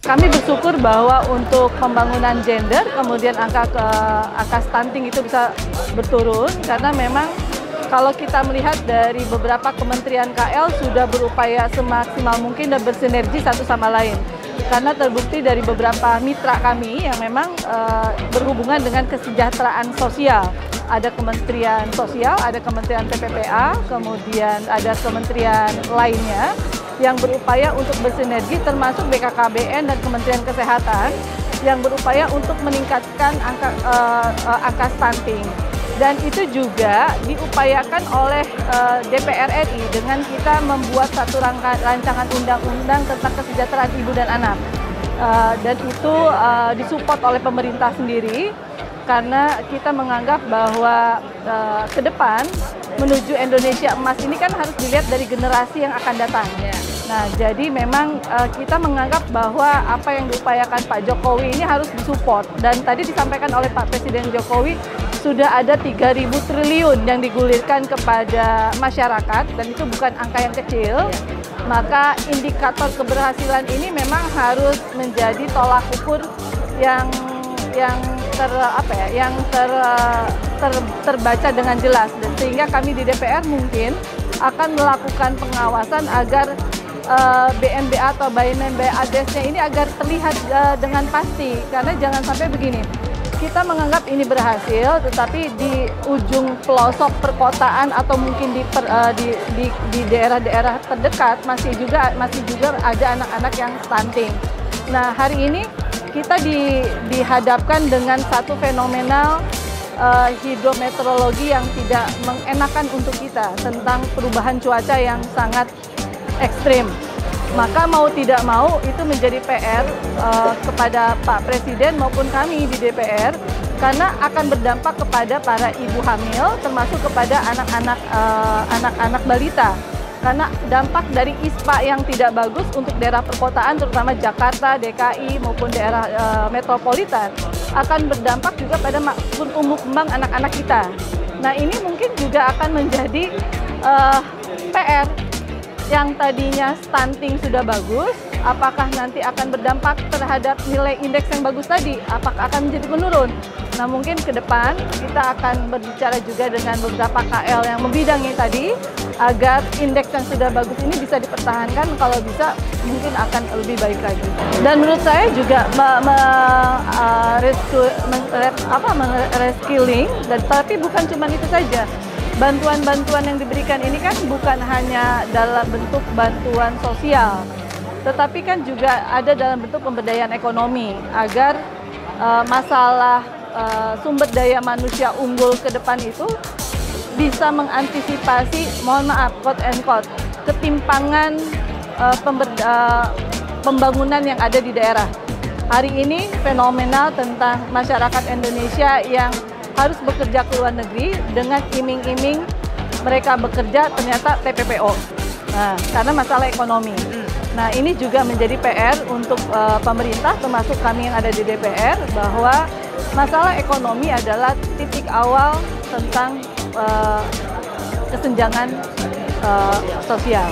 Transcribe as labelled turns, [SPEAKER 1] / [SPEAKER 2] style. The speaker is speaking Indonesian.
[SPEAKER 1] Kami bersyukur bahwa untuk pembangunan gender, kemudian angka stunting itu bisa berturun, karena memang kalau kita melihat dari beberapa kementerian KL sudah berupaya semaksimal mungkin dan bersinergi satu sama lain. Karena terbukti dari beberapa mitra kami yang memang berhubungan dengan kesejahteraan sosial. Ada Kementerian Sosial, ada Kementerian PPPA, kemudian ada kementerian lainnya yang berupaya untuk bersinergi, termasuk BKKBN dan Kementerian Kesehatan yang berupaya untuk meningkatkan angka stunting. Dan itu juga diupayakan oleh DPR RI dengan kita membuat satu rancangan undang-undang tentang kesejahteraan ibu dan anak. Dan itu disupport oleh pemerintah sendiri, karena kita menganggap bahwa ke depan menuju Indonesia emas ini kan harus dilihat dari generasi yang akan datang. Nah, jadi memang kita menganggap bahwa apa yang diupayakan Pak Jokowi ini harus disupport. Dan tadi disampaikan oleh Pak Presiden Jokowi, sudah ada 3.000 triliun yang digulirkan kepada masyarakat, dan itu bukan angka yang kecil. Maka indikator keberhasilan ini memang harus menjadi tolak ukur yang terbaca dengan jelas, dan sehingga kami di DPR mungkin akan melakukan pengawasan agar BNBA atau BNBA address-nya ini agar terlihat dengan pasti, karena jangan sampai begini, kita menganggap ini berhasil, tetapi di ujung pelosok perkotaan atau mungkin di daerah-daerah terdekat masih juga ada anak-anak yang stunting. Nah, hari ini kita dihadapkan dengan satu fenomenal hidrometeorologi yang tidak mengenakan untuk kita, tentang perubahan cuaca yang sangat ekstrim. Maka mau tidak mau itu menjadi PR kepada Pak Presiden maupun kami di DPR, karena akan berdampak kepada para ibu hamil, termasuk kepada anak-anak balita. Karena dampak dari ISPA yang tidak bagus untuk daerah perkotaan, terutama Jakarta, DKI, maupun daerah metropolitan, akan berdampak juga pada tumbuh kembang anak-anak kita. Nah, ini mungkin juga akan menjadi PR. Yang tadinya stunting sudah bagus, apakah nanti akan berdampak terhadap nilai indeks yang bagus tadi? Apakah akan menjadi menurun? Nah, mungkin ke depan kita akan berbicara juga dengan beberapa KL yang membidangi tadi, agar indeks yang sudah bagus ini bisa dipertahankan, kalau bisa mungkin akan lebih baik lagi. Dan menurut saya juga reskilling, dan tapi bukan cuma itu saja. Bantuan-bantuan yang diberikan ini kan bukan hanya dalam bentuk bantuan sosial, tetapi kan juga ada dalam bentuk pemberdayaan ekonomi, agar masalah sumber daya manusia unggul ke depan itu bisa mengantisipasi, mohon maaf, quote and quote, ketimpangan pembangunan yang ada di daerah. Hari ini fenomenal tentang masyarakat Indonesia yang harus bekerja ke luar negeri dengan iming-iming mereka bekerja ternyata TPPO. Nah, karena masalah ekonomi. Nah, ini juga menjadi PR untuk pemerintah, termasuk kami yang ada di DPR, bahwa masalah ekonomi adalah titik awal tentang kesenjangan sosial.